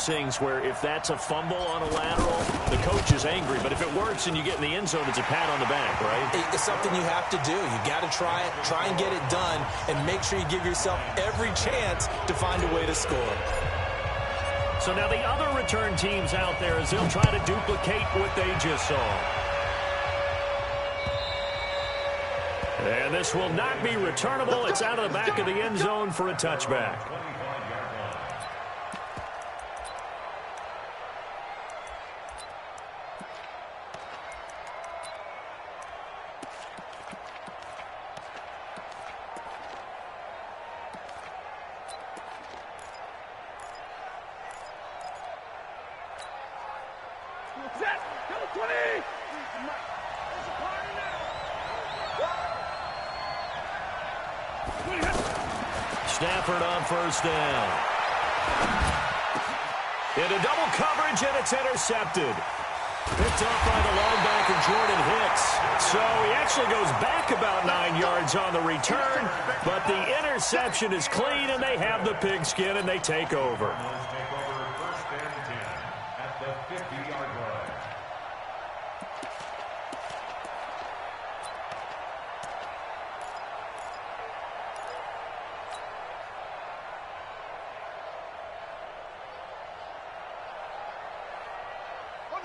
those things where if that's a fumble on a lateral, the coach is angry. But if it works and you get in the end zone, it's a pat on the back, right? It's something you have to do. You got to try it, try and get it done, and make sure you give yourself every chance to find a way to score. So now the other return teams out there as they'll try to duplicate what they just saw. And this will not be returnable. It's out of the back of the end zone for a touchback. Stafford on first down. Into double coverage, and it's intercepted. Picked up by the linebacker, Jordan Hicks. So he actually goes back about 9 yards on the return, but the interception is clean, and they have the pigskin, and they take over. First and 10 at the 50-yard line.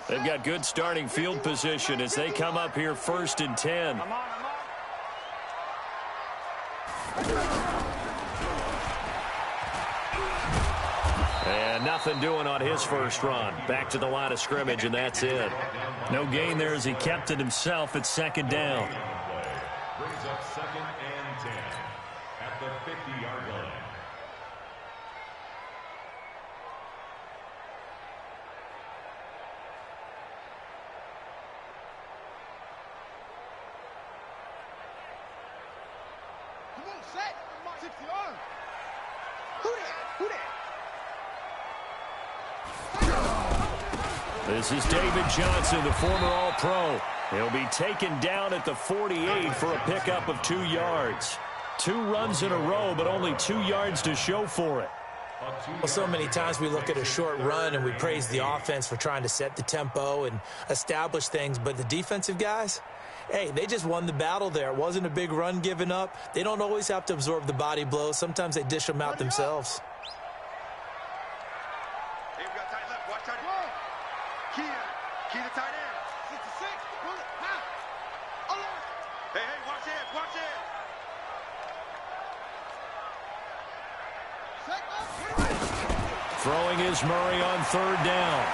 They've got good starting field position as they come up here first and 10. And nothing doing on his first run. Back to the line of scrimmage, and that's it. No gain there as he kept it himself at second down. Brings up second and 10 at the 50-yard line. This is David Johnson, the former All-Pro. He'll be taken down at the 48 for a pickup of 2 yards. 2 runs in a row, but only 2 yards to show for it. Well, so many times we look at a short run and we praise the offense for trying to set the tempo and establish things, but the defensive guys, hey, they just won the battle there. It wasn't a big run given up. They don't always have to absorb the body blows. Sometimes they dish them out themselves. Key to tight end. 66. Hey, watch it, watch it. Throwing is Murray on third down.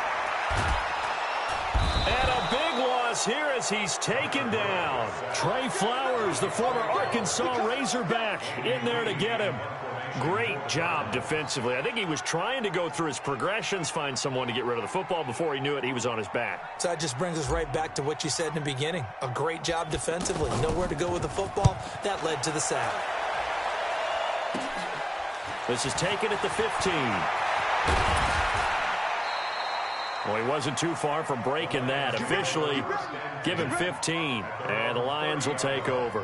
And a big loss here as he's taken down. Trey Flowers, the former Arkansas Razorback, in there to get him. Great job defensively. I think he was trying to go through his progressions, find someone to get rid of the football. Before he knew it, he was on his back. So that just brings us right back to what you said in the beginning. A great job defensively. Nowhere to go with the football. That led to the sack. This is taken at the 15. Well, he wasn't too far from breaking that. Officially, give him 15, and the Lions will take over.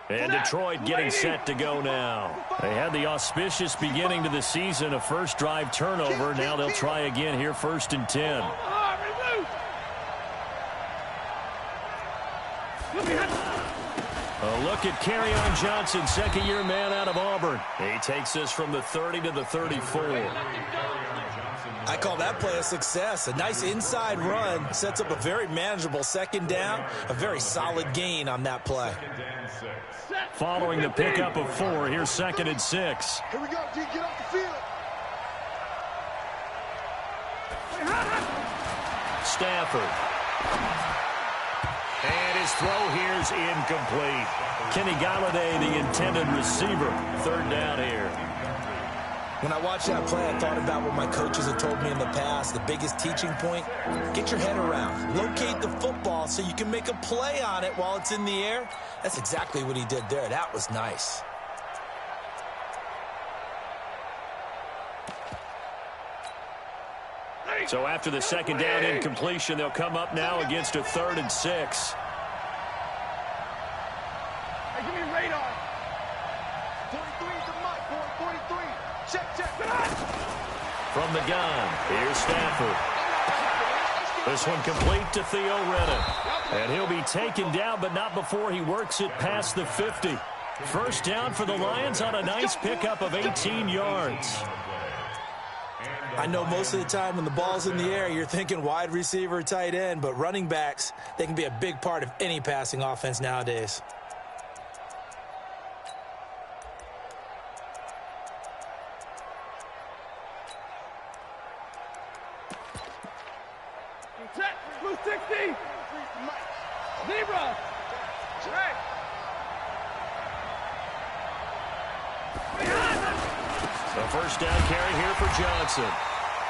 And Detroit getting set to go now. They had the auspicious beginning to the season, a first drive turnover. Now they'll try again here, first and 10. A look at Kerryon Johnson, second-year man out of Auburn. He takes this from the 30 to the 34. I call that play a success. A nice inside run sets up a very manageable second down. A very solid gain on that play. Following the pickup of 4, here's second and 6. Here we go, D, get off the field. Stafford. And his throw here's incomplete. Kenny Galladay, the intended receiver. Third down here. When I watched that play, I thought about what my coaches have told me in the past. The biggest teaching point, get your head around. Locate the football so you can make a play on it while it's in the air. That's exactly what he did there. That was nice. So after the second down incompletion, they'll come up now against a 3rd and 6. Hey, give me radar. 43 is the mic, boy. 43. Check. From the gun, here's Stafford. This one complete to Theo Redden. And he'll be taken down, but not before he works it past the 50. First down for the Lions on a nice pickup of 18 yards. I know most of the time when the ball's in the air, you're thinking wide receiver, tight end, but running backs, they can be a big part of any passing offense nowadays. Blue 60. Zebra. The first down carry here for Johnson.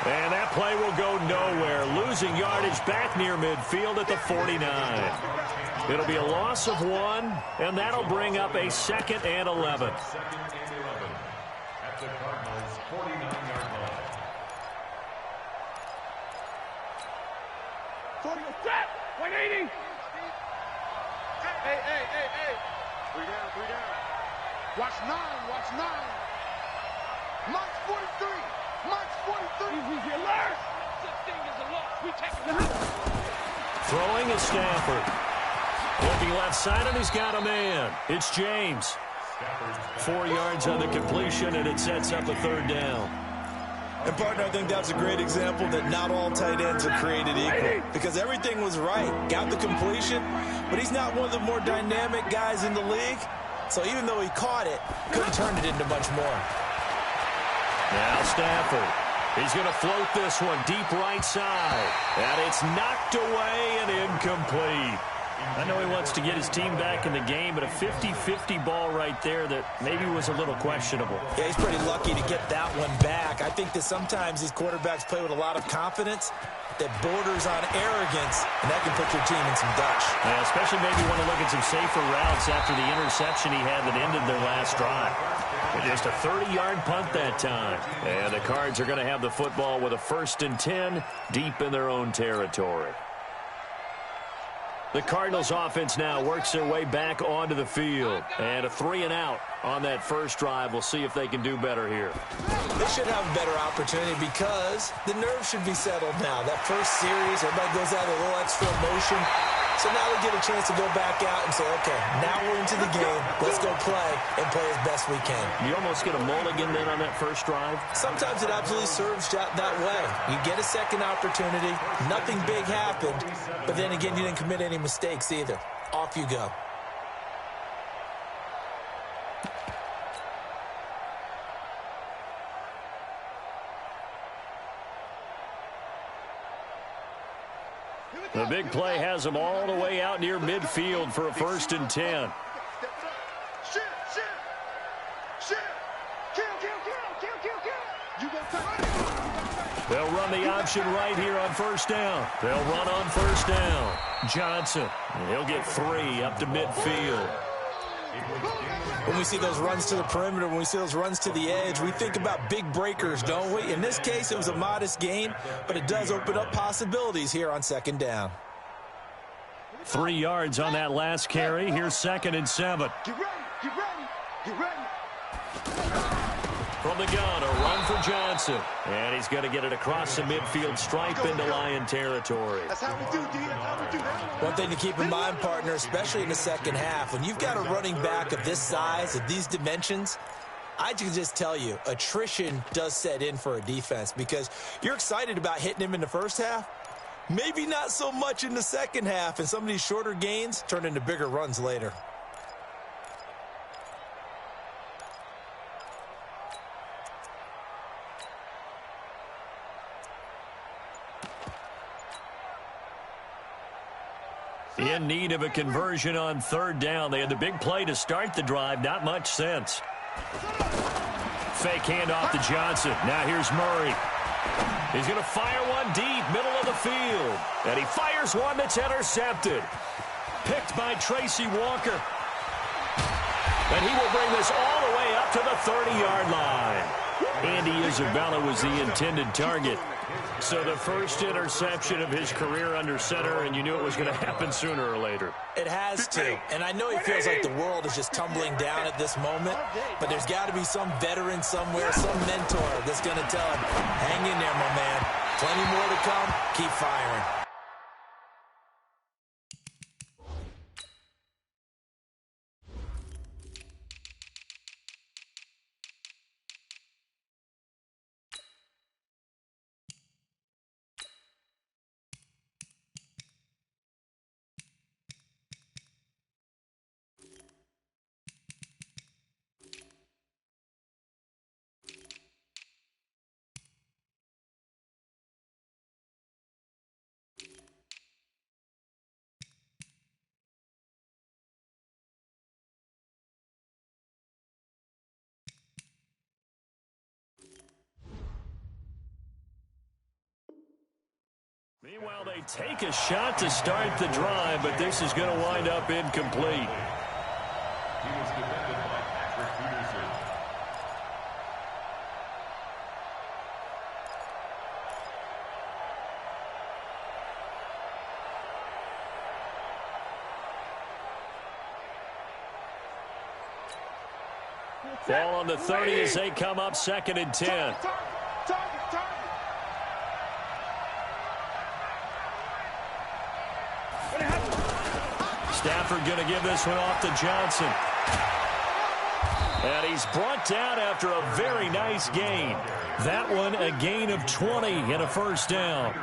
And that play will go nowhere. Losing yardage back near midfield at the 49. It'll be a loss of 1, and that'll bring up a 2nd and 11. At the Cardinals' 49-yard line. 180. Hey. 3 down. Watch 9. Mike's 43. Easy alert. Such thing as a loss. We take it. Throwing is Stafford. Looking left side, and he's got a man. It's James. 4 yards on the completion, and it sets up a 3rd down. And, partner, I think that's a great example that not all tight ends are created equal. Because everything was right. Got the completion, but he's not one of the more dynamic guys in the league. So even though he caught it, couldn't turn it into much more. Now Stafford. He's going to float this one deep right side. And it's knocked away and incomplete. I know he wants to get his team back in the game, but a 50-50 ball right there that maybe was a little questionable. Yeah, he's pretty lucky to get that one back. I think that sometimes these quarterbacks play with a lot of confidence that borders on arrogance, and that can put your team in some dutch. Yeah, especially maybe want to look at some safer routes after the interception he had that ended their last drive. But just a 30-yard punt that time. And the Cards are going to have the football with a 1st and 10 deep in their own territory. The Cardinals offense now works their way back onto the field. And a 3 and out on that first drive. We'll see if they can do better here. They should have a better opportunity because the nerves should be settled now. That first series, everybody goes out with a little extra emotion. So now they get a chance to go back out and say, okay, now we're into the game. Let's go play and play as best we can. You almost get a mulligan then on that first drive? Sometimes it absolutely serves that way. You get a second opportunity. Nothing big happened. But then again, you didn't commit any mistakes either. Off you go. The big play has them all the way out near midfield for a 1st and 10. They'll run the option right here on 1st down. They'll run on 1st down. Johnson, he'll get 3 up to midfield. When we see those runs to the perimeter, when we see those runs to the edge, we think about big breakers, don't we? In this case, it was a modest gain, but it does open up possibilities here on 2nd down. 3 yards on that last carry. Here's 2nd and 7. Get ready. From the gun, a run for Johnson. And he's going to get it across the midfield stripe into Lion territory. That's how we do, D. That's how we do. One thing to keep in mind, partner, especially in the second half, when you've got a running back of this size, of these dimensions, I can just tell you, attrition does set in for a defense because you're excited about hitting him in the first half. Maybe not so much in the second half, and some of these shorter gains turn into bigger runs later. In need of a conversion on 3rd down. They had the big play to start the drive. Not much sense. Fake handoff to Johnson. Now here's Murray. He's going to fire one deep, middle of the field. And he fires one that's intercepted. Picked by Tracy Walker. And he will bring this all the way up to the 30-yard line. Andy Isabella was the intended target. So the first interception of his career under center, and you knew it was going to happen sooner or later. It has to. And I know he feels like the world is just tumbling down at this moment, but there's got to be some veteran somewhere, some mentor that's going to tell him, hang in there, my man. Plenty more to come. Keep firing. Meanwhile, they take a shot to start the drive, but this is going to wind up incomplete. He was defended by Patrick Peterson. Ball on the 30 as they come up 2nd and 10. Stafford going to give this one off to Johnson. And he's brought down after a very nice gain. That one a gain of 20 and a first down.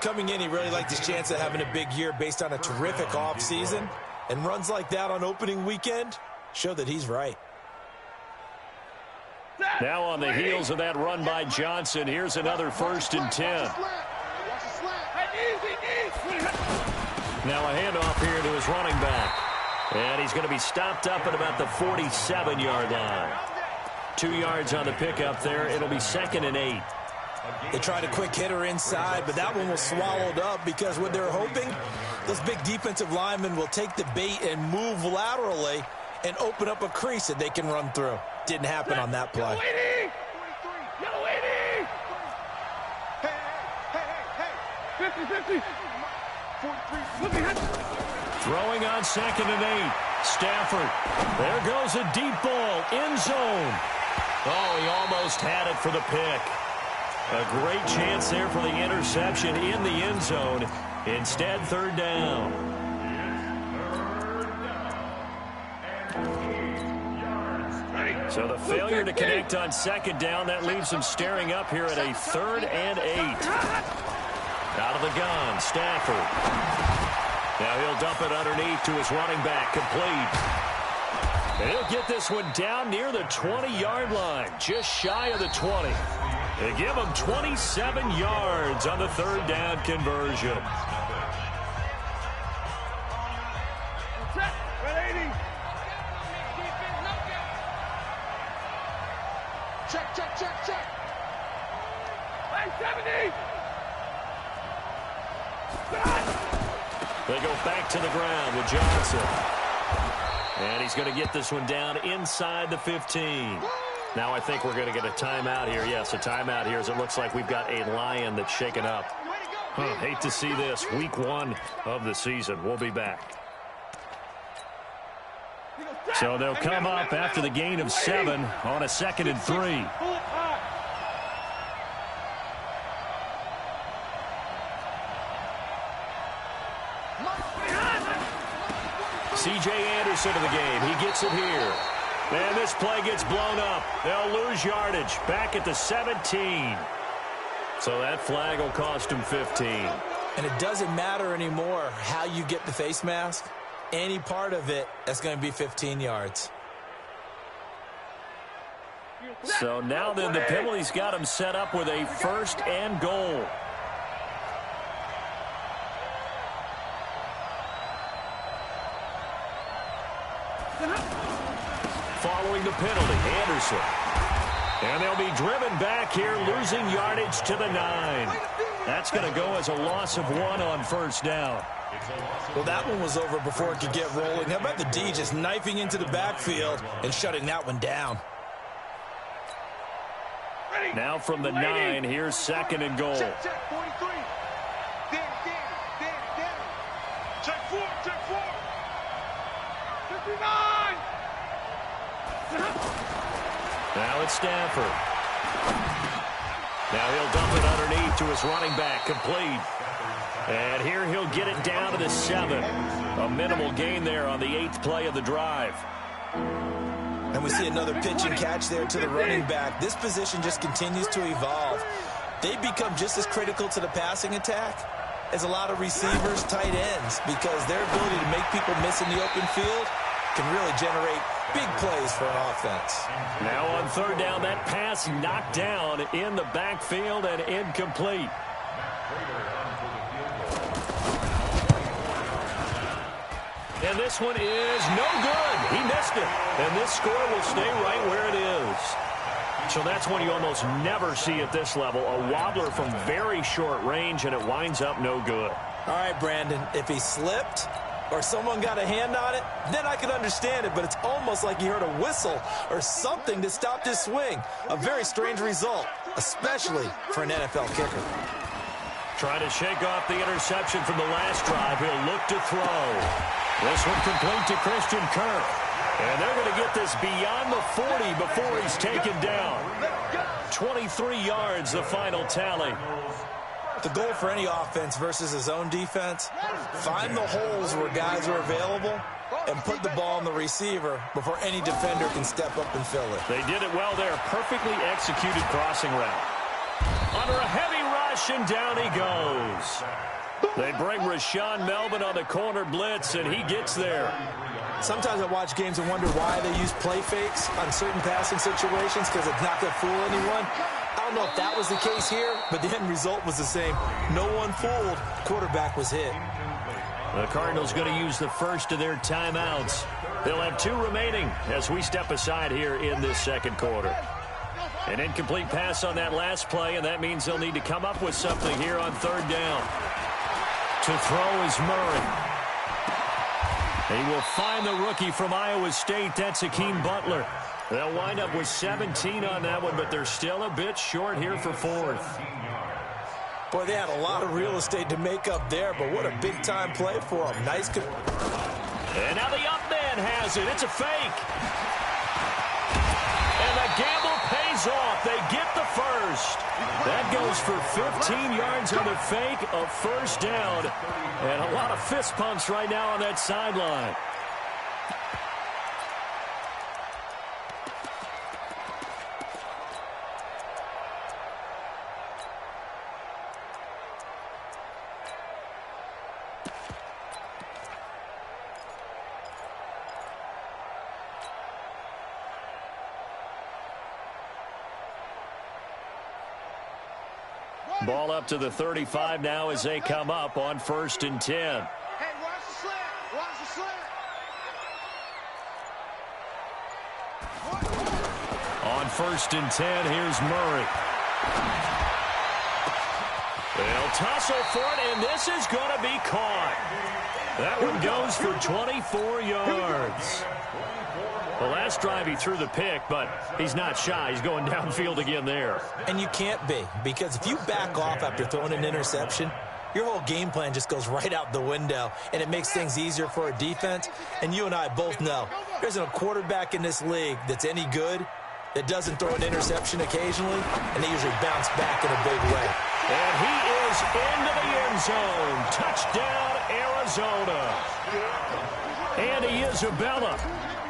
Coming in, he really liked his chance of having a big year based on a terrific offseason. And runs like that on opening weekend show that he's right. Now on the heels of that run by Johnson, here's another 1st and 10. Now a handoff here to his running back. And he's going to be stopped up at about the 47-yard line. 2 yards on the pickup there. It'll be 2nd and 8. They tried a quick hitter inside, but that one was swallowed up because what they're hoping, those big defensive linemen will take the bait and move laterally and open up a crease that they can run through. Didn't happen on that play. Yellow 80! Hey! 50-50! 43. Throwing on 2nd and 8. Stafford. There goes a deep ball. End zone. Oh, he almost had it for the pick. A great chance there for the interception in the end zone. Instead, 3rd down. So the failure to connect on 2nd down, that leaves him staring up here at a 3rd and 8. Out of the gun, Stafford. Now he'll dump it underneath to his running back, complete. And he'll get this one down near the 20-yard line, just shy of the 20. They give him 27 yards on the 3rd down conversion. Check. Hey, 70! They go back to the ground with Johnson. And he's going to get this one down inside the 15. Now I think we're going to get a timeout here. Yes, a timeout here as it looks like we've got a Lion that's shaken up. Hate to see this. Week 1 of the season. We'll be back. So they'll come up after the gain of 7 on a 2nd and 3. C.J. Anderson to the game. He gets it here. And this play gets blown up. They'll lose yardage back at the 17. So that flag will cost him 15. And it doesn't matter anymore how you get the face mask. Any part of it, that's going to be 15 yards. So now then the penalty's got him set up with a 1st and goal. Following the penalty, Anderson. And they'll be driven back here, losing yardage to the 9. That's going to go as a loss of 1 on 1st down. Well, that one was over before it could get rolling. How about the D just knifing into the backfield and shutting that one down? Now from the 9, here's 2nd and goal. Check, 43. Danny. Check 4. 59. Now it's Stafford. Now he'll dump it underneath to his running back, complete. And here he'll get it down to the 7. A minimal gain there on the 8th play of the drive. And we see another pitch and catch there to the running back. This position just continues to evolve. They become just as critical to the passing attack as a lot of receivers, tight ends, because their ability to make people miss in the open field can really generate big plays for an offense. Now on 3rd down, that pass knocked down in the backfield and incomplete. And this one is no good. He missed it. And this score will stay right where it is. So that's one you almost never see at this level. A wobbler from very short range, and it winds up no good. All right, Brandon, if he slipped or someone got a hand on it, then I could understand it, but it's almost like he heard a whistle or something that stopped his swing. A very strange result, especially for an NFL kicker. Trying to shake off the interception from the last drive. He'll look to throw. This one complete to Christian Kirk. And they're going to get this beyond the 40 before he's taken down. 23 yards, the final tally. The goal for any offense versus his own defense, find the holes where guys are available and put the ball on the receiver before any defender can step up and fill it. They did it well there. Perfectly executed crossing route. Under a heavy rush, and down he goes. They bring Rashaan Melvin on the corner blitz, and he gets there. Sometimes I watch games and wonder why they use play fakes on certain passing situations, because it's not going to fool anyone. I don't know if that was the case here, but the end result was the same. No one fooled. Quarterback was hit. The Cardinals going to use the first of their timeouts. They'll have 2 remaining as we step aside here in this 2nd quarter. An incomplete pass on that last play, and that means they'll need to come up with something here on 3rd down. To throw is Murray. He will find the rookie from Iowa State. That's Hakeem Butler. They'll wind up with 17 on that one, but they're still a bit short here for 4th. Boy, they had a lot of real estate to make up there, but what a big-time play for them. Nice. And now the up man has it. It's a fake. And the gamble pays off. They get the first. That goes for 15 yards on the fake, a 1st down. And a lot of fist pumps right now on that sideline. Ball up to the 35 now as they come up on 1st and 10. Hey, watch the slant. Watch the slant. On 1st and 10, here's Murray. They'll tussle for it, and this is going to be caught. That one goes for 24 yards. The last drive he threw the pick, but he's not shy. He's going downfield again there. And you can't be, because if you back off after throwing an interception, your whole game plan just goes right out the window, and it makes things easier for a defense. And you and I both know there isn't a quarterback in this league that's any good that doesn't throw an interception occasionally, and they usually bounce back in a big way. And he is into the end zone. Touchdown, Arizona. Andy Isabella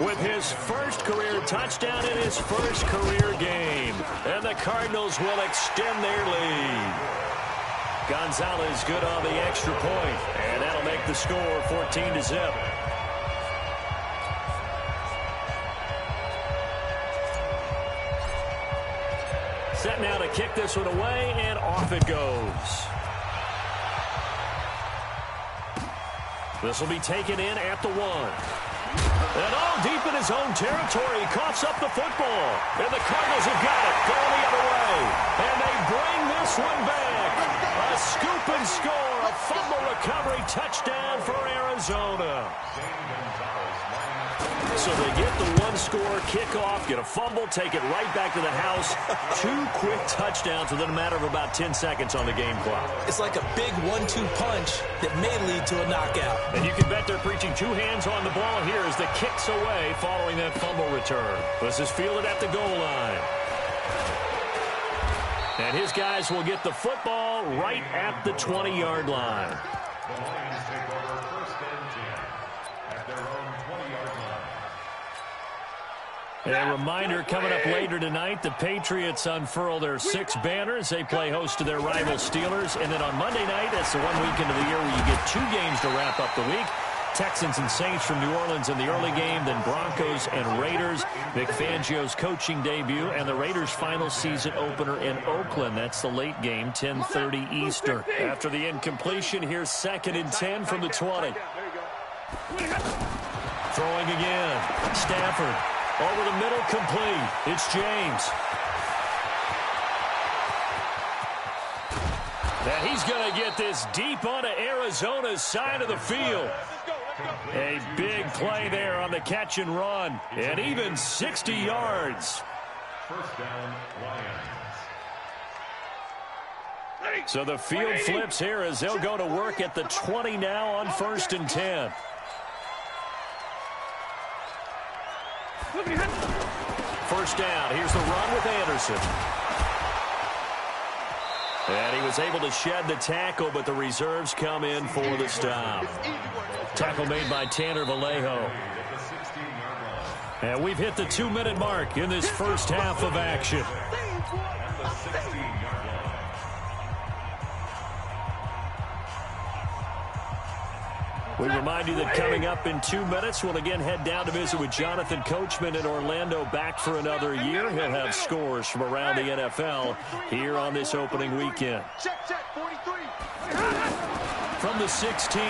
with his first career touchdown in his first career game. And the Cardinals will extend their lead. Gonzalez good on the extra point, and that'll make the score 14-0. Set now to kick this one away, and off it goes. This will be taken in at the 1. And all deep in his own territory, he coughs up the football. And the Cardinals have got it, going the other way. And they bring this one back. A scoop and score, a fumble recovery. Touchdown for Arizona. So they get the one-score kickoff, get a fumble, take it right back to the house. 2 quick touchdowns within a matter of about 10 seconds on the game clock. It's like a big 1-2 punch that may lead to a knockout. And you can bet they're preaching 2 hands on the ball here as the kick's away following that fumble return. This is fielded at the goal line. And his guys will get the football right at the 20-yard line. The Lions take over 1st and 10 at their own 20-yard line. A reminder, coming up later tonight, the Patriots unfurl their 6 banners. They play host to their rival Steelers. And then on Monday night, that's the one weekend of the year where you get 2 games to wrap up the week. Texans and Saints from New Orleans in the early game, then Broncos and Raiders. Vic Fangio's coaching debut, and the Raiders' final season opener in Oakland. That's the late game, 10:30 Eastern. After the incompletion, here's 2nd and 10 from the 20. Throwing again. Stafford over the middle, complete. It's James. And he's going to get this deep onto Arizona's side of the field. A big play there on the catch and run. And even 60 yards. 1st down, Lions. So the field flips here as they'll go to work at the 20 now on 1st and 10. First down. Here's the run with Anderson. And he was able to shed the tackle, but the reserves come in for the stop. Tackle made by Tanner Vallejo. And we've hit the 2-minute mark in this first half of action. We remind you that coming up in 2 minutes, we'll again head down to visit with Jonathan Coachman in Orlando, back for another year. He'll have scores from around the NFL here on this opening weekend. From the 16,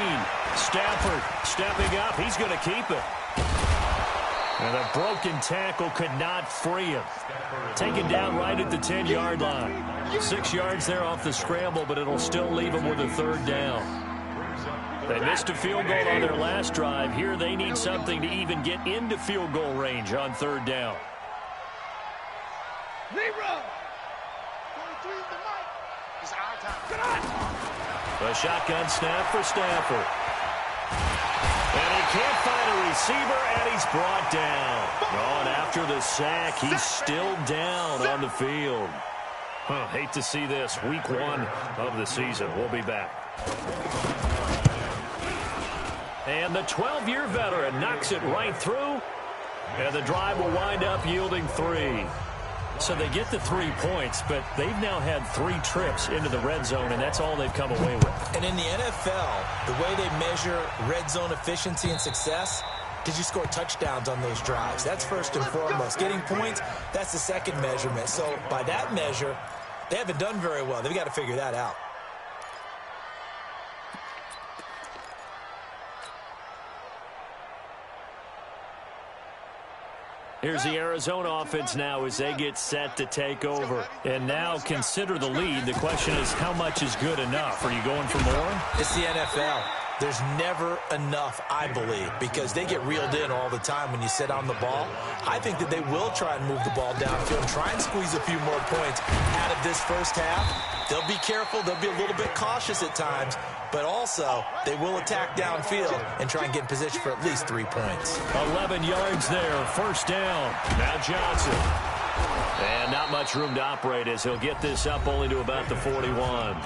Stafford stepping up. He's going to keep it. And a broken tackle could not free him. Taken down right at the 10-yard line. 6 yards there off the scramble, but it'll still leave him with a 3rd down. They missed a field goal on their last drive. Here they need something to even get into field goal range on 3rd down. A shotgun snap for Stafford. And he can't find a receiver, and he's brought down. Oh, and after the sack, he's still down on the field. Hate to see this. Week 1 of the season. We'll be back. And the 12-year veteran knocks it right through. And the drive will wind up yielding 3. So they get the 3 points, but they've now had 3 trips into the red zone, and that's all they've come away with. And in the NFL, the way they measure red zone efficiency and success, did you score touchdowns on those drives? That's first and foremost. Getting points, that's the second measurement. So by that measure, they haven't done very well. They've got to figure that out. Here's the Arizona offense now as they get set to take over. And now consider the lead. The question is, how much is good enough? Are you going for more? It's the NFL. There's never enough, I believe, because they get reeled in all the time when you sit on the ball. I think that they will try and move the ball downfield and try and squeeze a few more points out of this first half. They'll be careful. They'll be a little bit cautious at times, but also they will attack downfield and try and get in position for at least 3 points. 11 yards there, first down. Now Johnson. And not much room to operate as he'll get this up only to about the 41.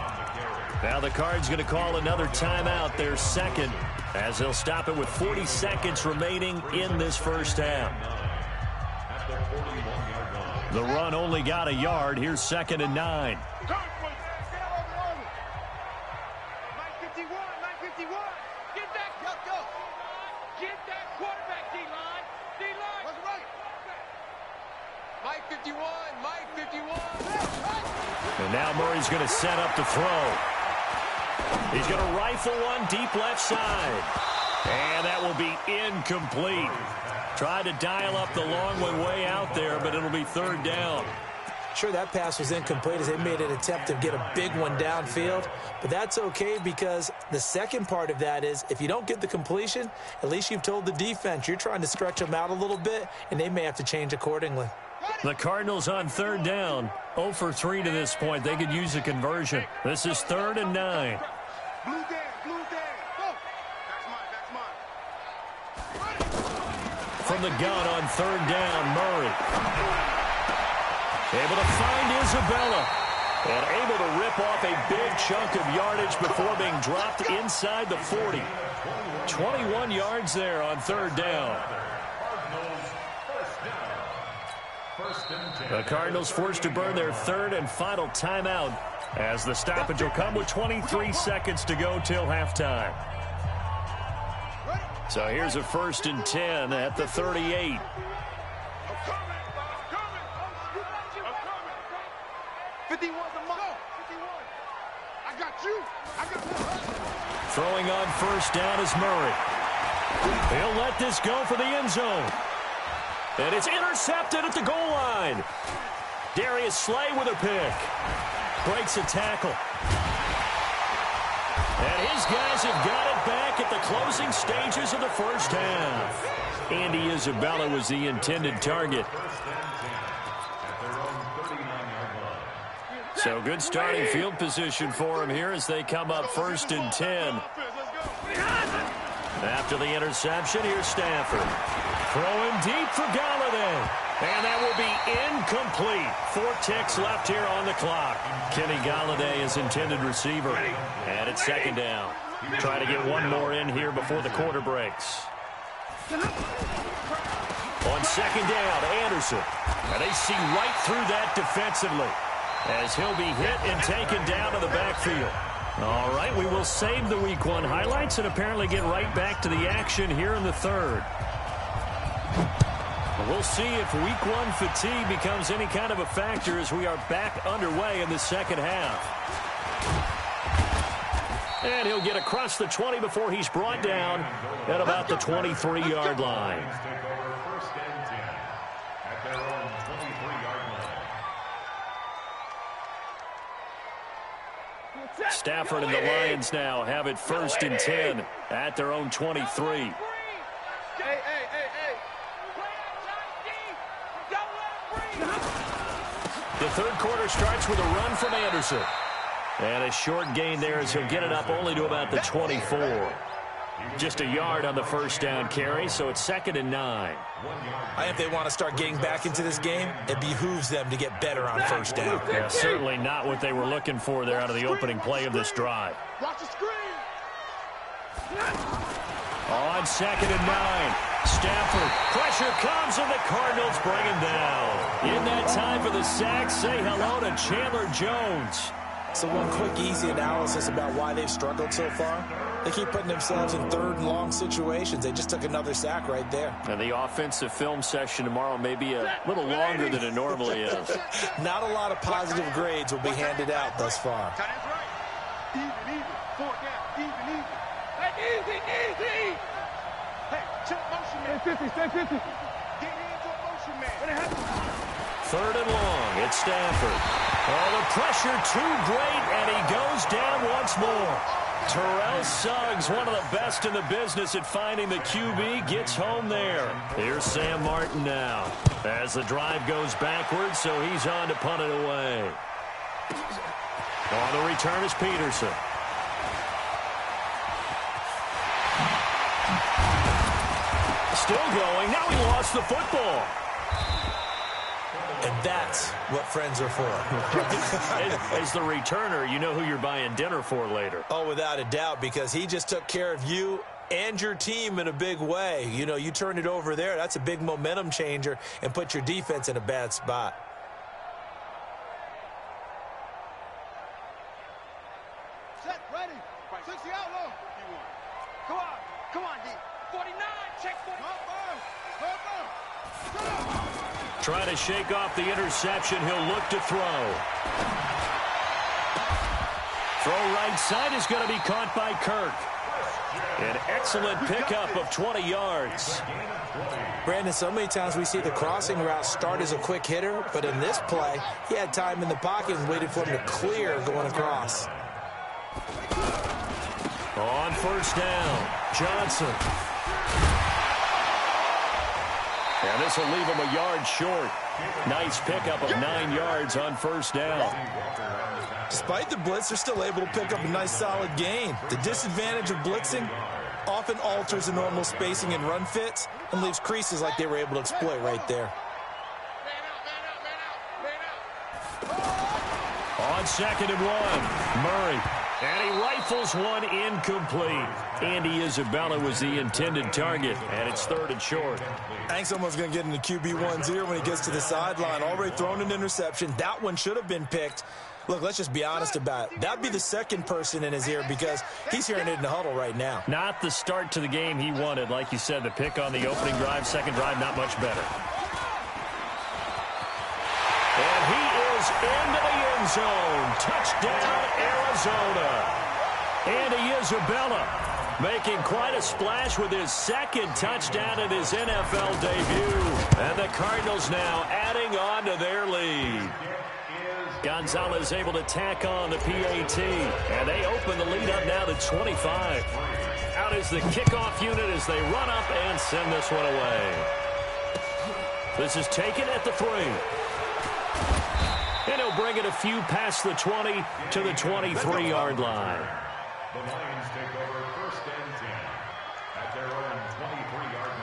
Now the Cards going to call another timeout, their second, as they'll stop it with 40 seconds remaining in this first half. The run only got a yard. Here's 2nd and 9. And now Murray's going to set up to throw. He's going to rifle one deep left side. And that will be incomplete. Tried to dial up the long one way out there, but it'll be 3rd down. Sure, that pass was incomplete as they made an attempt to get a big one downfield, but that's okay because the second part of that is if you don't get the completion, at least you've told the defense you're trying to stretch them out a little bit, and they may have to change accordingly. The Cardinals on third down, 0 for 3 to this point. They could use a conversion. This is 3rd and 9. Blue Dan, go. That's mine. From the gun on 3rd down, Murray. Able to find Isabella. And able to rip off a big chunk of yardage before being dropped inside the 40. 21 yards there on 3rd down. The Cardinals forced to burn their 3rd and final timeout as the stoppage will come with 23 seconds to go till halftime. So here's a 1st and 10 at the 38. 51 the mark. 51. I got you. Throwing on 1st down is Murray. He'll let this go for the end zone. And it's intercepted at the goal line. Darius Slay with a pick. Breaks a tackle. And his guys have got it back at the closing stages of the first half. Andy Isabella was the intended target. So good starting field position for him here as they come up 1st and 10. After the interception, here's Stafford. Throwing deep for Galladay. And that will be incomplete. 4 ticks left here on the clock. Kenny Galladay is intended receiver. And it's 2nd down. Try to get one more in here before the quarter breaks. On 2nd down, Anderson. And they see right through that defensively as he'll be hit and taken down to the backfield. All right, we will save the Week 1 highlights and apparently get right back to the action here in the 3rd. We'll see if Week 1 fatigue becomes any kind of a factor as we are back underway in the 2nd half. And he'll get across the 20 before he's brought down at about the 23-yard line. Stafford and the Lions now have it 1st and 10 at their own 23. The 3rd quarter starts with a run from Anderson. And a short gain there as he'll get it up only to about the 24. Just a yard on the 1st down carry, so it's 2nd and 9. I think if they want to start getting back into this game, it behooves them to get better on 1st down. Yeah, certainly not what they were looking for there out of the opening play of this drive. Watch the screen. On 2nd and 9, Stafford. Pressure comes, and the Cardinals bring him down. In that time for the sack, say hello to Chandler Jones. So one quick, easy analysis about why they've struggled so far. They keep putting themselves in 3rd and long situations. They just took another sack right there. And the offensive film session tomorrow may be a little longer than it normally is. Not a lot of positive grades will be handed out thus far. That's right. Even. 4 down. Even. Hey, easy. Hey, check motion man. Stay 50. Get into a motion man. 3rd and long. It's Stafford. Oh, the pressure too great, and he goes down once more. Terrell Suggs, one of the best in the business at finding the QB, gets home there. Here's Sam Martin now as the drive goes backwards, so he's on to punt it away. On the return is Peterson. Still going. Now he lost the football. And that's what friends are for. As the returner, you know who you're buying dinner for later. Oh, without a doubt, because he just took care of you and your team in a big way. You know, you turn it over there, that's a big momentum changer and put your defense in a bad spot. Set, ready. 60 out low. Come on, D. 49, check 49. Trying to shake off the interception. He'll look to throw. Throw right side is going to be caught by Kirk. An excellent pickup of 20 yards. Brandon, so many times we see the crossing route start as a quick hitter, but in this play, he had time in the pocket and waited for him to clear going across. On first down, Johnson. And this will leave him a yard short. Nice pickup of 9 yards on first down. Despite the blitz, they're still able to pick up a nice solid gain. The disadvantage of blitzing often alters the normal spacing and run fits and leaves creases like they were able to exploit right there. On 2nd and 1, Murray. And he rifles one incomplete. Andy Isabella was the intended target, and it's 3rd and short. I think someone's going to get into QB1-0 when he gets to the sideline. Already thrown an interception. That one should have been picked. Look, let's just be honest about it. That'd be the second person in his ear because he's hearing it in the huddle right now. Not the start to the game he wanted. Like you said, the pick on the opening drive, second drive, not much better. And he is into the end zone. Touchdown, Arizona. Andy Isabella making quite a splash with his second touchdown in his NFL debut. And the Cardinals now adding on to their lead. Gonzalez able to tack on the PAT. And they open the lead up now to 25. Out is the kickoff unit as they run up and send this one away. This is taken at the 3. And he'll bring it a few past the 20 to the 23-yard line. The Lions take over 1st and 10 at their own 23-yard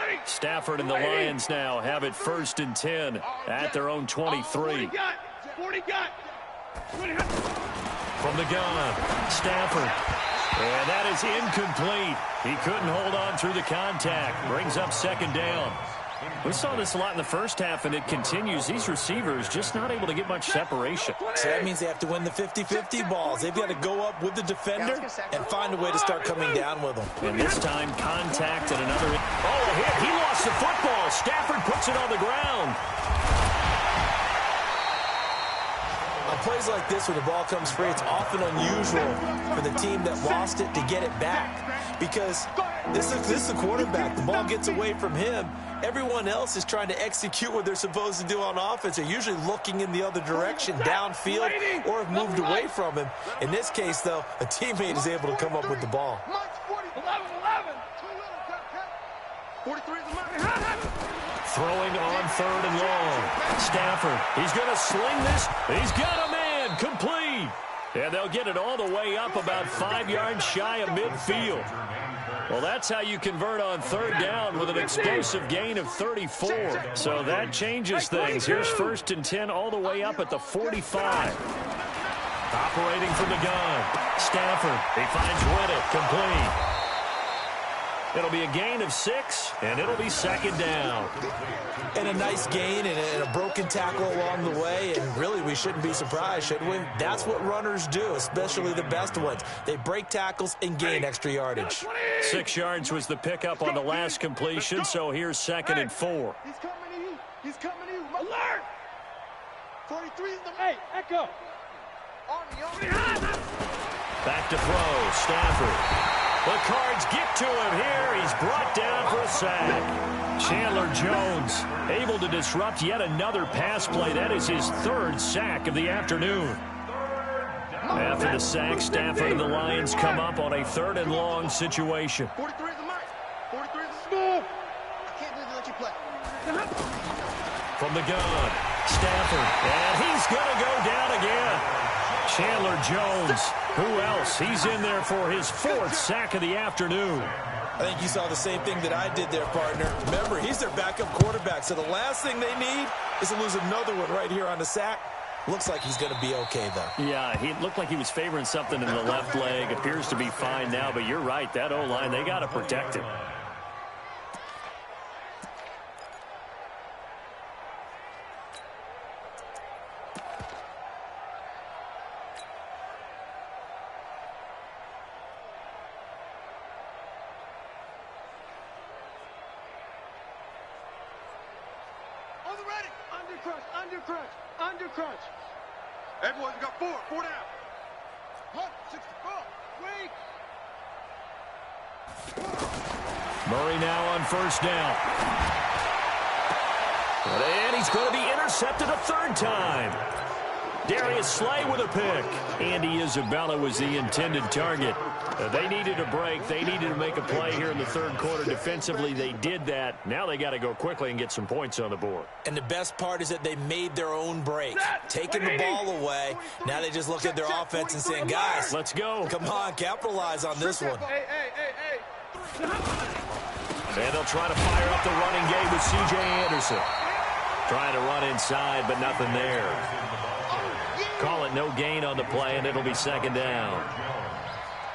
line. Stafford and the Lions now have it 1st and 10 at their own 23. From the gun, Stafford. And that is incomplete. He couldn't hold on through the contact. Brings up 2nd down. We saw this a lot in the first half, and it continues. These receivers just not able to get much separation. So that means they have to win the 50-50 balls. They've got to go up with the defender and find a way to start coming down with them. And this time, contact and another. Oh, a hit. He lost the football. Stafford puts it on the ground. On plays like this, when the ball comes free, it's often unusual for the team that lost it to get it back. Because this is the quarterback. The ball gets away from him. Everyone else is trying to execute what they're supposed to do on offense. They're usually looking in the other direction, downfield, or have moved away from him. In this case, though, a teammate is able to come up with the ball. 43 is the money. Throwing on 3rd and long. Stafford, he's going to sling this. He's got a man, complete. And they'll get it all the way up about 5 yards shy of midfield. Well, that's how you convert on 3rd down with an explosive gain of 34. So that changes things. Here's 1st and 10 all the way up at the 45. Operating from the gun. Stafford, he finds Whittick, complete. It'll be a gain of 6, and it'll be 2nd down. And a nice gain and a broken tackle along the way, and really we shouldn't be surprised, should we? That's what runners do, especially the best ones. They break tackles and gain extra yardage. 6 yards was the pickup on the last completion, so here's 2nd and 4. He's coming to you. He's coming to you. Alert! 43 is the hey, echo. Back to throw, Stafford. The Cards get to him here. He's brought down for a sack. Chandler Jones able to disrupt yet another pass play. That is his 3rd sack of the afternoon. After the sack, Stafford and the Lions come up on a 3rd and long situation. 43 is the mic. 43 is the move. I can't believe they let you play. From the gun, Stafford, and he's going to go down again. Chandler Jones, who else? He's in there for his 4th sack of the afternoon. I think you saw the same thing that I did there, partner. Remember, he's their backup quarterback, so the last thing they need is to lose another one right here on the sack. Looks like he's going to be okay, though. Yeah, he looked like he was favoring something in the left leg. Appears to be fine now, but you're right. That O-line, they got to protect him. Under crunch. Everyone got 4 down. Murray now on first down. And he's going to be intercepted a third time. Darius Slay with a pick. Andy Isabella was the intended target. They needed a break. They needed to make a play here in the third quarter. Defensively, they did that. Now they got to go quickly and get some points on the board. And the best part is that they made their own break. Taking the ball away. Now they just look at their offense and saying, guys, let's go. Come on, capitalize on this one. And they'll try to fire up the running game with C.J. Anderson. Trying to run inside, but nothing there. Call it no gain on the play, and it'll be second down.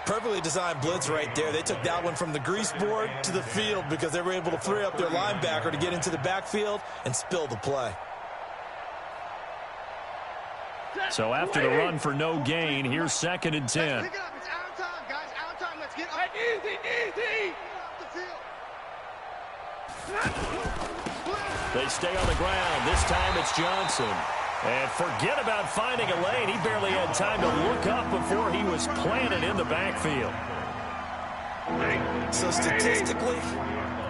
Perfectly designed blitz right there. They took that one from the grease board to the field because they were able to free up their linebacker to get into the backfield and spill the play. So after the run for no gain, here's second and 10. Pick it up. It's out of time, guys. Out of time. Let's get up. Easy. They stay on the ground. This time it's Johnson. And forget about finding a lane. He barely had time to look up before he was planted in the backfield. So statistically,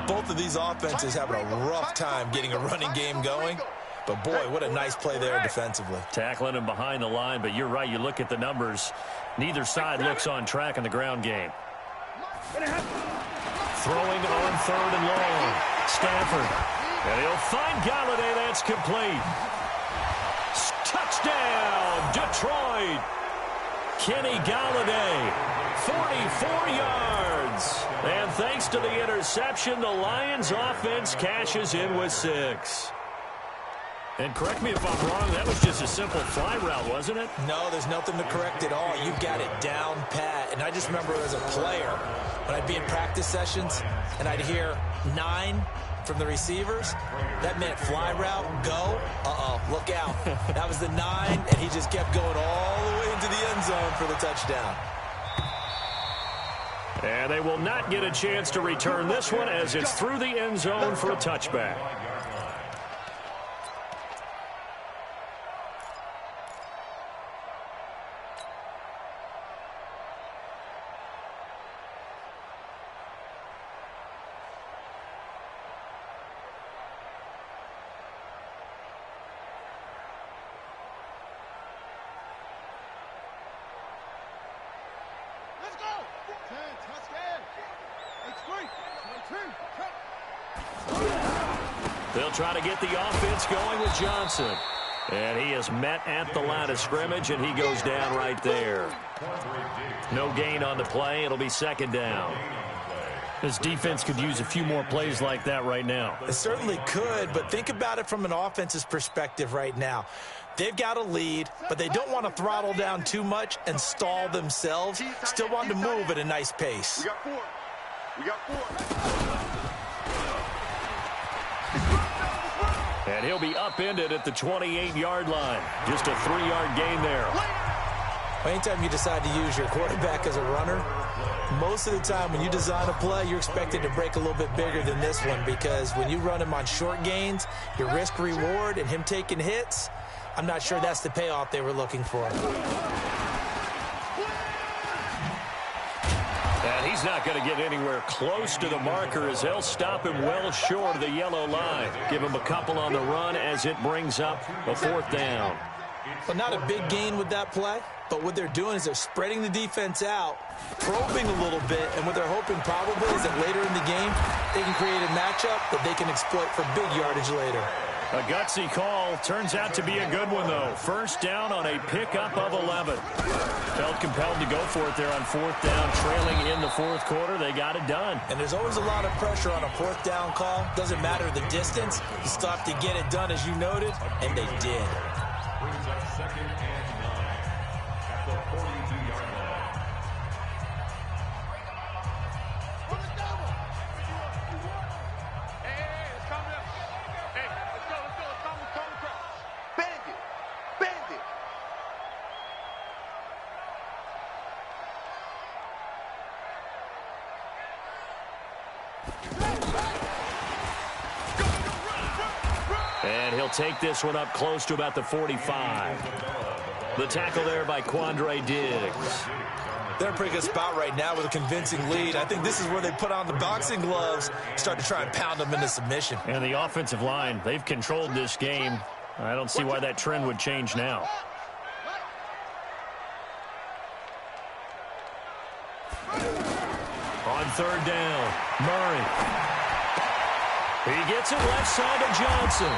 both of these offenses having a rough time getting a running game going. But, boy, what a nice play there defensively. Tackling him behind the line, but you're right. You look at the numbers. Neither side looks on track in the ground game. Throwing on third and long. Stafford. And he'll find Galladay. That's complete. Touchdown, Detroit. Kenny Galladay, 44 yards. And thanks to the interception, the Lions offense cashes in with 6. And correct me if I'm wrong, that was just a simple fly route, wasn't it? No, there's nothing to correct at all. You've got it down pat. And I just remember as a player, when I'd be in practice sessions and I'd hear 9 from the receivers, that meant fly route, go, look out. That was the 9, and he just kept going all the way into the end zone for the touchdown. And they will not get a chance to return this one as it's through the end zone for a touchback. They'll try to get the offense going with Johnson. And he is met at the line of scrimmage, and he goes down right there. No gain on the play. It'll be second down. This defense could use a few more plays like that right now. It certainly could, but think about it from an offense's perspective right now. They've got a lead, but they don't want to throttle down too much and stall themselves. Still want to move at a nice pace. We got 4. And he'll be upended at the 28-yard line. Just a 3-yard gain there. Anytime you decide to use your quarterback as a runner, most of the time when you design a play, you're expected to break a little bit bigger than this one, because when you run him on short gains, your risk-reward and him taking hits, I'm not sure that's the payoff they were looking for. And he's not going to get anywhere close to the marker as they'll stop him well short of the yellow line. Give him a couple on the run as it brings up a 4th down. Well, not a big gain with that play, but what they're doing is they're spreading the defense out, probing a little bit, and what they're hoping probably is that later in the game, they can create a matchup that they can exploit for big yardage later. A gutsy call. Turns out to be a good one, though. First down on a pickup of 11. Felt compelled to go for it there on 4th down, trailing in the 4th quarter. They got it done. And there's always a lot of pressure on a 4th down call. Doesn't matter the distance. You still have to get it done, as you noted, and they did. Brings up 2nd and 9 at the 42-yard line. And he'll take this one up close to about the 45. The tackle there by Quandre Diggs. They're in a pretty good spot right now with a convincing lead. I think this is where they put on the boxing gloves, start to try and pound them into submission. And the offensive line, they've controlled this game. I don't see why that trend would change now. On third down, Murray. He gets it left side to Johnson.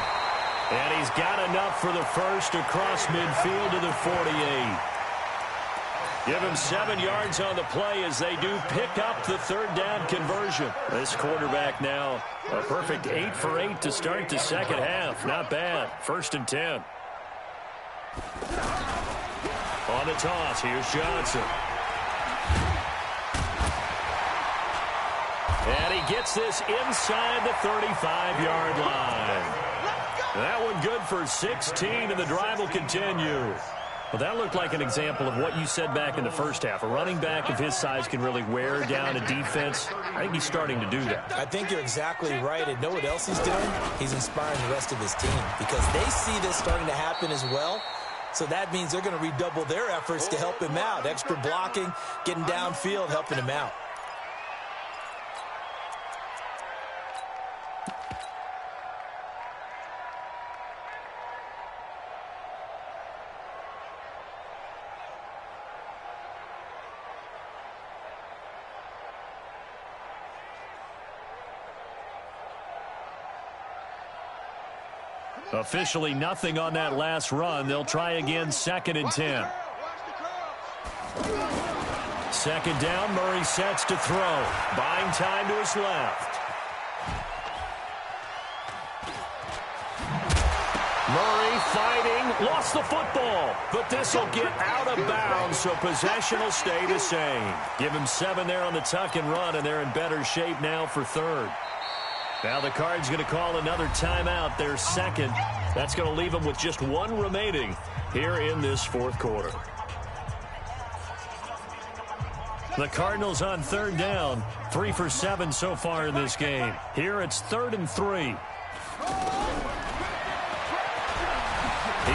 And he's got enough for the first across midfield to the 48. Give him 7 yards on the play as they do pick up the third down conversion. This quarterback now a perfect 8 for 8 to start the second half. Not bad. 1st and 10. On the toss, here's Johnson. And he gets this inside the 35-yard line. That one good for 16, and the drive will continue. Well, that looked like an example of what you said back in the first half. A running back of his size can really wear down a defense. I think he's starting to do that. I think you're exactly right. And know what else he's doing? He's inspiring the rest of his team because they see this starting to happen as well. So that means they're going to redouble their efforts to help him out. Extra blocking, getting downfield, helping him out. Officially nothing on that last run. They'll try again, 2nd and 10. 2nd down, Murray sets to throw. Buying time to his left. Murray fighting, lost the football, but this will get out of bounds, so possession will stay the same. Give him 7 there on the tuck and run, and they're in better shape now for 3rd. Now the Cards going to call another timeout, their 2nd. That's going to leave them with just 1 remaining here in this 4th quarter. The Cardinals on 3rd down, 3 for 7 so far in this game. Here it's 3rd and 3. He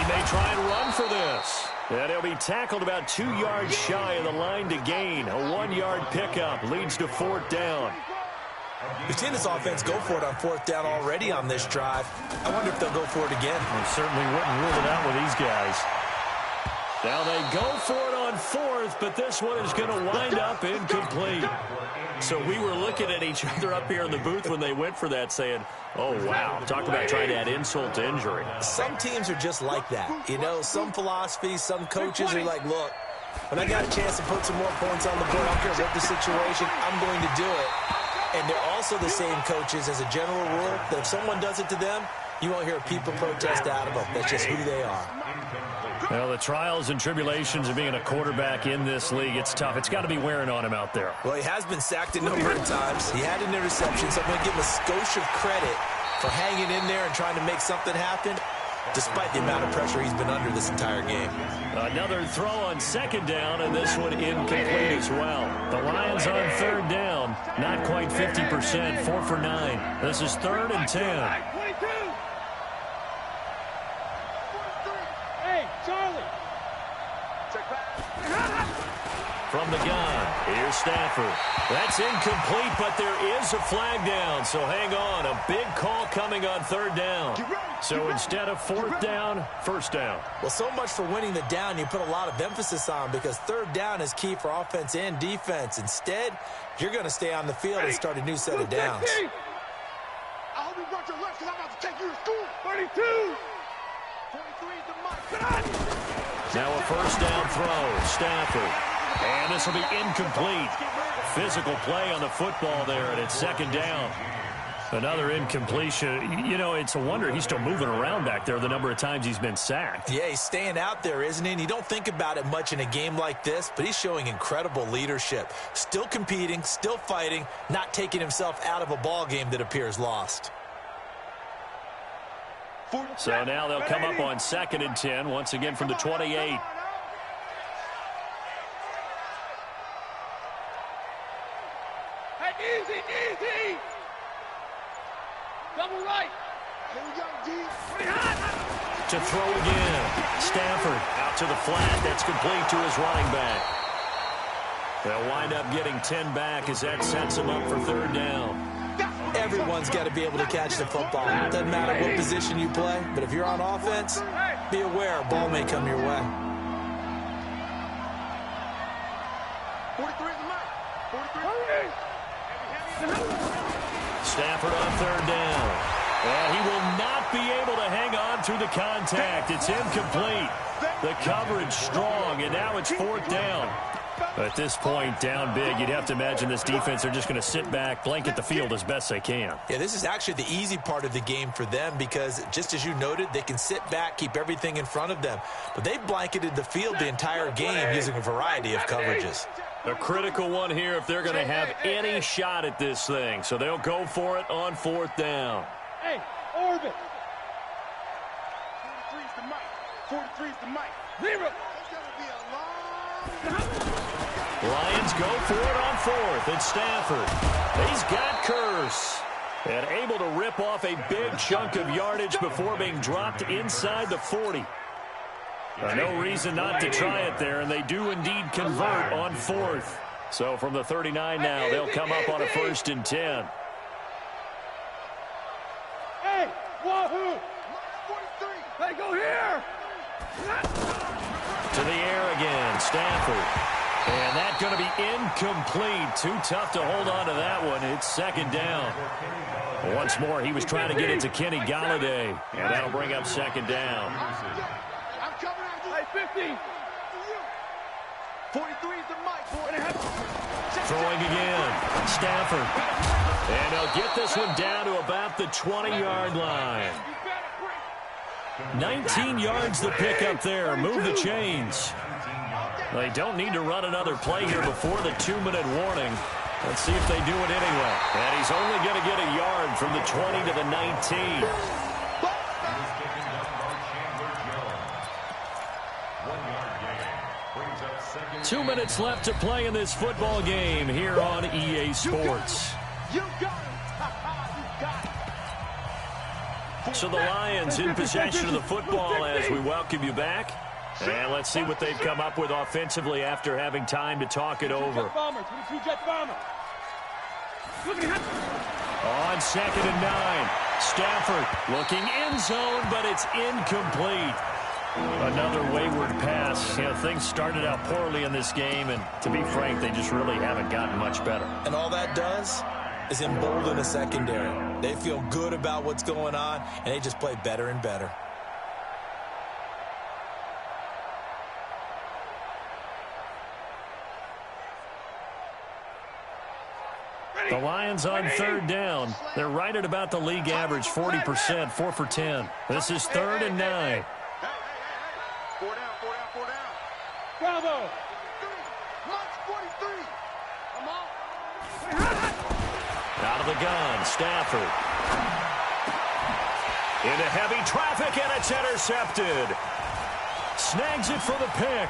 may try and run for this. And he'll be tackled about 2 yards shy of the line to gain. A 1-yard pickup leads to 4th down. We've seen this offense go for it on 4th down already on this drive. I wonder if they'll go for it again. Well, certainly wouldn't rule it out with these guys. Now they go for it on 4th, but this one is going to wind up incomplete. So we were looking at each other up here in the booth when they went for that saying, oh, wow, talk about trying to add insult to injury. Some teams are just like that. You know, some philosophies, some coaches are like, look, when I got a chance to put some more points on the board, I don't care what the situation, I'm going to do it. And they're also the same coaches as a general rule that if someone does it to them, you won't hear people protest out of them. That's just who they are. Well, the trials and tribulations of being a quarterback in this league, it's tough. It's got to be wearing on him out there. Well, he has been sacked a number of times. He had an interception, so I'm going to give him a skosh of credit for hanging in there and trying to make something happen, despite the amount of pressure he's been under this entire game. Another throw on 2nd down, and this one incomplete as well. The Lions on 3rd down, not quite 50%, 4 for 9. This is 3rd and 10. Hey, Charlie. From the gun, here's Stafford. That's incomplete, but there is a flag down, so hang on. A big call coming on 3rd down. So instead of 4th down, 1st down. Well, so much for winning the down you put a lot of emphasis on because 3rd down is key for offense and defense. Instead, you're going to stay on the field and start a new set of downs. I hope you brought your left because I'm about to take you to school. 32. 23 is the mark. Now a 1st down throw, Stafford. And this will be incomplete. Physical play on the football there, and it's 2nd down. Another incompletion. You know, it's a wonder he's still moving around back there the number of times he's been sacked. Yeah, he's staying out there, isn't he? And you don't think about it much in a game like this, but he's showing incredible leadership. Still competing, still fighting, not taking himself out of a ball game that appears lost. So now they'll come up on 2nd and 10, once again from the 28. Easy, easy. Double right. Here we go, D. To throw again. Stafford out to the flat. That's complete to his running back. They'll wind up getting 10 back as that sets him up for third down. Everyone's got to be able to catch the football. Doesn't matter what position you play, but if you're on offense, be aware a ball may come your way. 43 is the mark. 43. Stafford on third down. And he will not be able to hang on through the contact. It's incomplete. The coverage strong, and now it's fourth down. At this point, down big, you'd have to imagine this defense are just going to sit back, blanket the field as best they can. Yeah, this is actually the easy part of the game for them because, just as you noted, they can sit back, keep everything in front of them. But they've blanketed the field the entire game using a variety of coverages. A critical one here if they're going to have any shot at this thing. So they'll go for it on fourth down. Hey, orbit. 43's the mic. 43's the mic. Zero. It's going to be a long... Lions go for it on fourth. It's Stafford. He's got Curse. And able to rip off a big chunk of yardage before being dropped inside the 40. No reason not to try it there, and they do indeed convert on fourth. So from the 39 now, they'll come up on a 1st and 10. Hey, wahoo! 43. Hey, go here! To the air again, Stafford. And that's going to be incomplete. Too tough to hold on to that one. It's second down. Once more, he was trying to get it to Kenny Galladay. And that'll bring up second down. I'm coming at you. Hey, 50. 43 is the mic. Throwing again. Stafford. And they'll get this one down to about the 20-yard line. 19 yards the pickup there. Move the chains. They don't need to run another play here before the 2-minute warning. Let's see if they do it anyway. And he's only going to get a yard from the 20 to the 19. 2 minutes left to play in this football game here on EA Sports. You got it. You got it. So the Lions in possession of the football as we welcome you back. And let's see what they've come up with offensively after having time to talk it over. On 2nd and 9. Stafford looking end zone, but it's incomplete. Another wayward pass. You know, things started out poorly in this game, and to be frank, they just really haven't gotten much better. And all that does is embolden the secondary. They feel good about what's going on, and they just play better and better. The Lions on third down. They're right at about the league average, 40%, 4 for 10. This is 3rd and 9. Four down. Bravo. March 43. Come on. Out of the gun, Stafford. Into heavy traffic, and it's intercepted. Snags it for the pick.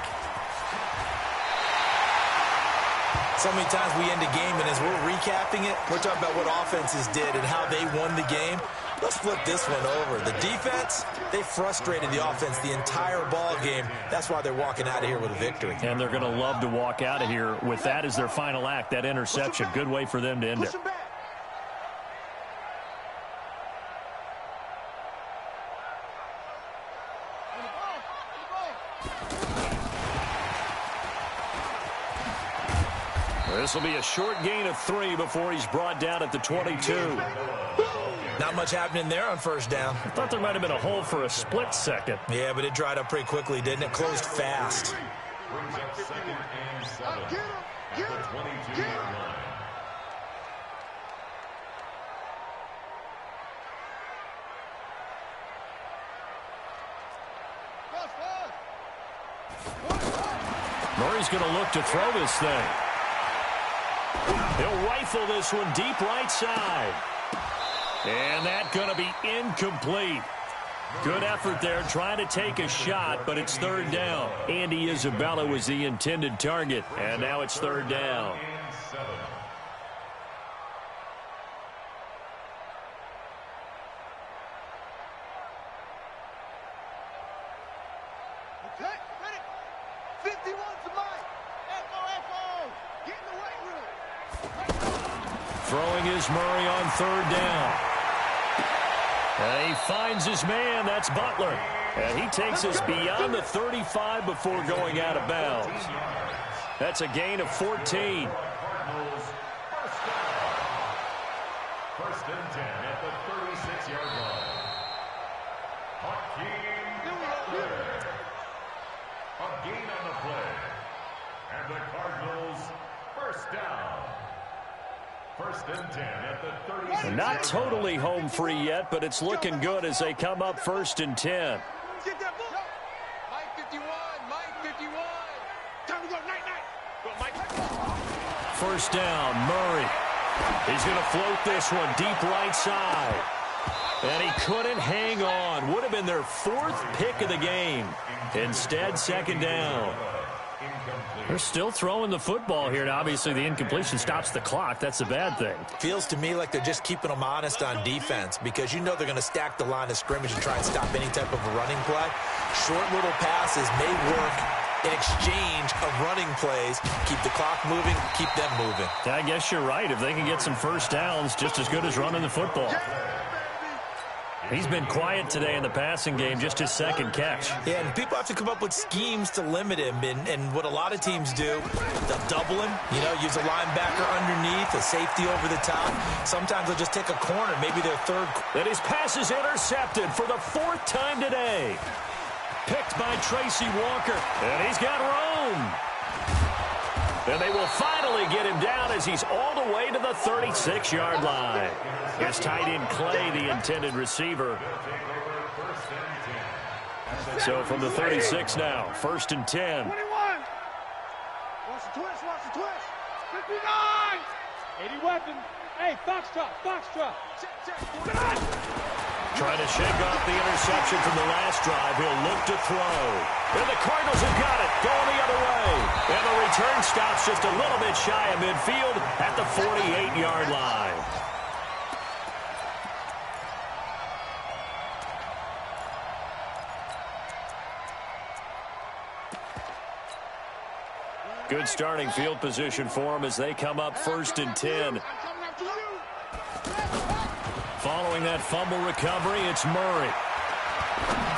So many times we end a game, and as we're recapping it, we're talking about what offenses did and how they won the game. Let's flip this one over. The defense, they frustrated the offense the entire ball game. That's why they're walking out of here with a victory. And they're going to love to walk out of here with that as their final act, that interception. Good way for them to end it. This will be a short gain of 3 before he's brought down at the 22. Not much happening there on first down. I thought there might have been a hole for a split second. Yeah, but it dried up pretty quickly, didn't it? Closed fast. Brings up 2nd and 7 at the 22-yard line. Murray's going to look to throw this thing. He'll rifle this one deep right side. And that's going to be incomplete. Good effort there trying to take a shot, but it's 3rd down. Andy Isabella was the intended target, and now it's 3rd down. Throwing is Murray on 3rd down. And he finds his man. That's Butler. And he takes us beyond the 35 before going out of bounds. That's a gain of 14. First and 10 at the 36-yard line. A gain on the play. And the Cardinals first down. First and 10 at the 36. Not totally home free yet, but it's looking good as they come up 1st and 10. Get that ball. Mike 51. Mike 51. Time to go. Night, night. Go, Mike. 1st down, Murray. He's going to float this one deep right side. And he couldn't hang on. Would have been their 4th pick of the game. Instead, 2nd down. They're still throwing the football here, and obviously the incompletion stops the clock. That's the bad thing. Feels to me like they're just keeping them honest on defense because you know they're going to stack the line of scrimmage and try and stop any type of a running play. Short little passes may work in exchange of running plays. Keep the clock moving, keep them moving. I guess you're right. If they can get some first downs, just as good as running the football. He's been quiet today in the passing game, just his 2nd catch. Yeah, and people have to come up with schemes to limit him. And what a lot of teams do, they'll double him, use a linebacker underneath, a safety over the top. Sometimes they'll just take a corner, maybe their 3rd. Then his pass is intercepted for the 4th time today. Picked by Tracy Walker, and he's got room. And they will finally get him down as he's all the way to the 36-yard line. His tight end Clay, the intended receiver. So from the 36 now, 1st and 10. 21. Watch the twist, watch the twist. 59. 80 weapon. Hey, Foxtrot, Foxtrot. Trying to shake off the interception from the last drive. He'll look to throw. And the Cardinals have got it, going the other way. And the return stops just a little bit shy of midfield at the 48-yard line. Good starting field position for them as they come up 1st and 10. Following that fumble recovery, it's Murray.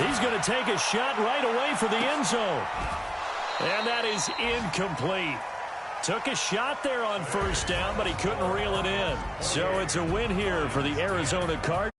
He's going to take a shot right away for the end zone. And that is incomplete. Took a shot there on 1st down, but he couldn't reel it in. So it's a win here for the Arizona Cardinals.